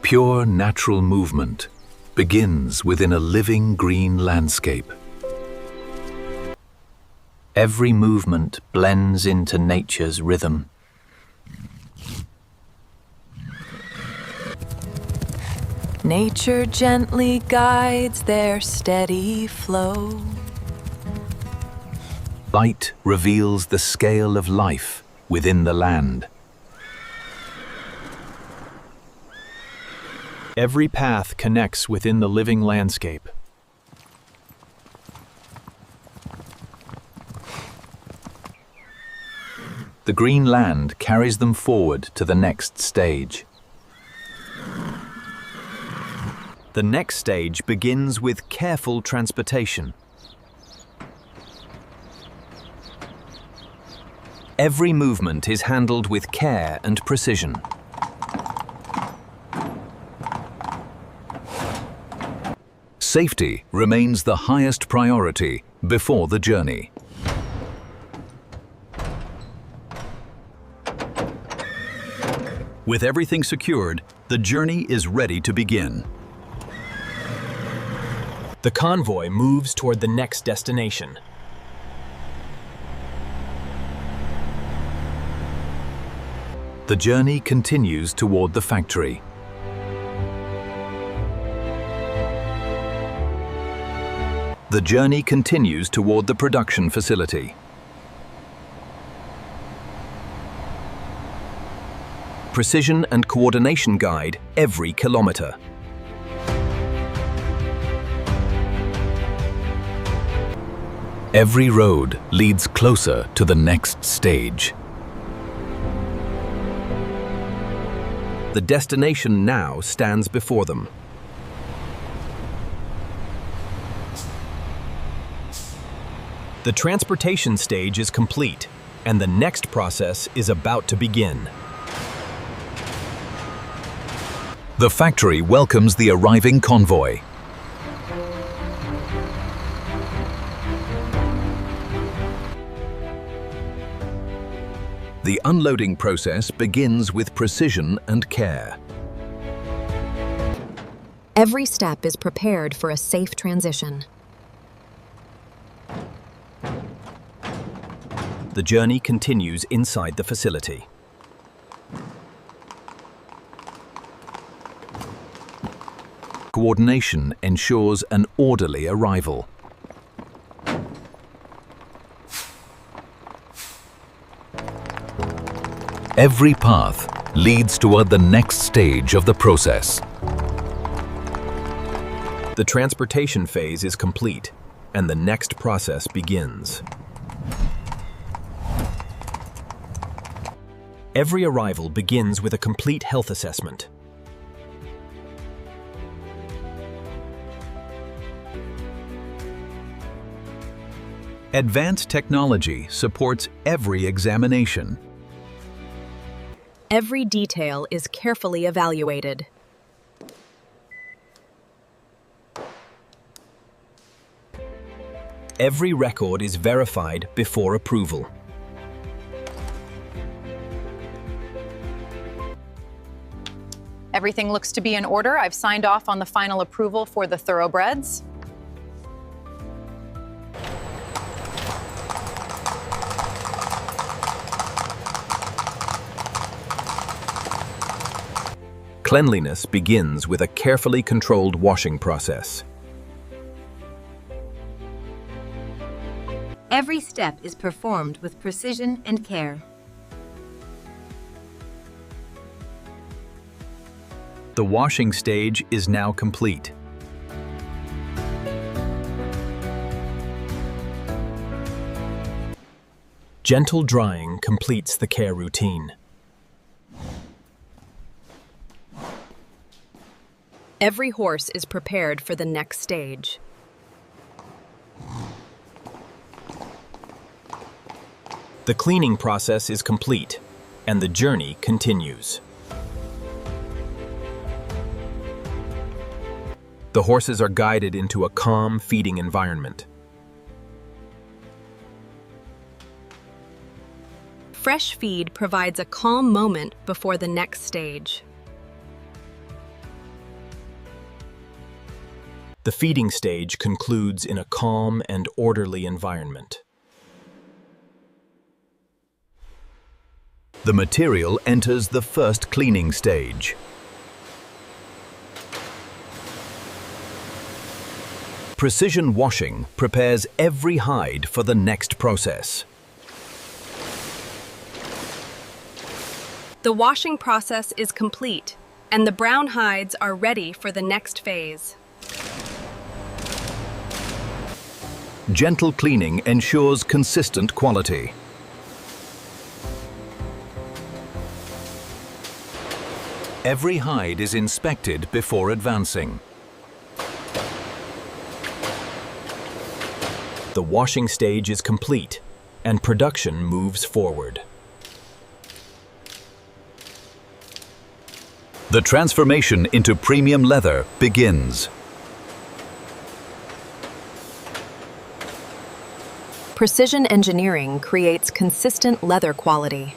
Pure natural movement begins within a living green landscape. Every movement blends into nature's rhythm. Nature gently guides their steady flow. Light reveals the scale of life within the land. Every path connects within the living landscape. The green land carries them forward to the next stage. The next stage begins with careful transportation. Every movement is handled with care and precision. Safety remains the highest priority before the journey. With everything secured, the journey is ready to begin. The convoy moves toward the next destination. The journey continues toward the factory. The journey continues toward the production facility. Precision and coordination guide every kilometer. Every road leads closer to the next stage. The destination now stands before them. The transportation stage is complete, and the next process is about to begin. The factory welcomes the arriving convoy. The unloading process begins with precision and care. Every step is prepared for a safe transition. The journey continues inside the facility. Coordination ensures an orderly arrival. Every path leads toward the next stage of the process. The transportation phase is complete, and the next process begins. Every arrival begins with a complete health assessment. Advanced technology supports every examination. Every detail is carefully evaluated. Every record is verified before approval. Everything looks to be in order. I've signed off on the final approval for the thoroughbreds. Cleanliness begins with a carefully controlled washing process. Every step is performed with precision and care. The washing stage is now complete. Gentle drying completes the care routine. Every horse is prepared for the next stage. The cleaning process is complete, and the journey continues. The horses are guided into a calm feeding environment. Fresh feed provides a calm moment before the next stage. The feeding stage concludes in a calm and orderly environment. The material enters the first cleaning stage. Precision washing prepares every hide for the next process. The washing process is complete, and the brown hides are ready for the next phase. Gentle cleaning ensures consistent quality. Every hide is inspected before advancing. The washing stage is complete, and production moves forward. The transformation into premium leather begins. Precision engineering creates consistent leather quality.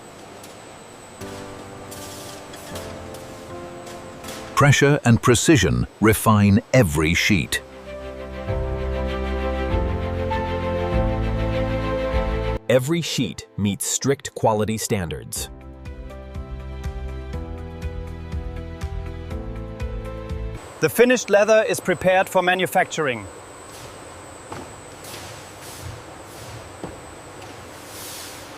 Pressure and precision refine every sheet. Every sheet meets strict quality standards. The finished leather is prepared for manufacturing.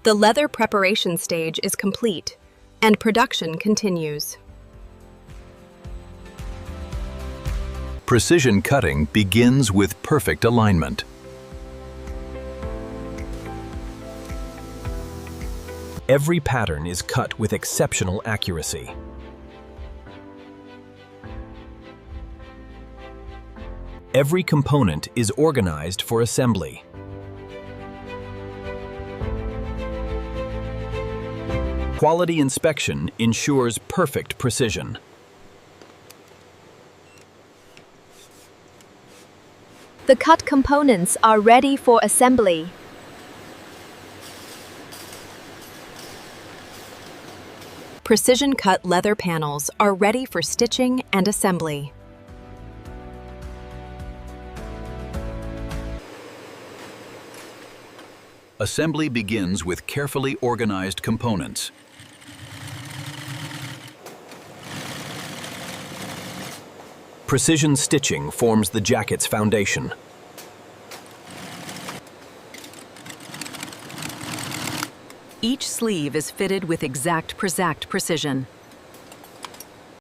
The leather preparation stage is complete, and production continues. Precision cutting begins with perfect alignment. Every pattern is cut with exceptional accuracy. Every component is organized for assembly. Quality inspection ensures perfect precision. The cut components are ready for assembly. Precision-cut leather panels are ready for stitching and assembly. Assembly begins with carefully organized components. Precision stitching forms the jacket's foundation. Each sleeve is fitted with exact precision.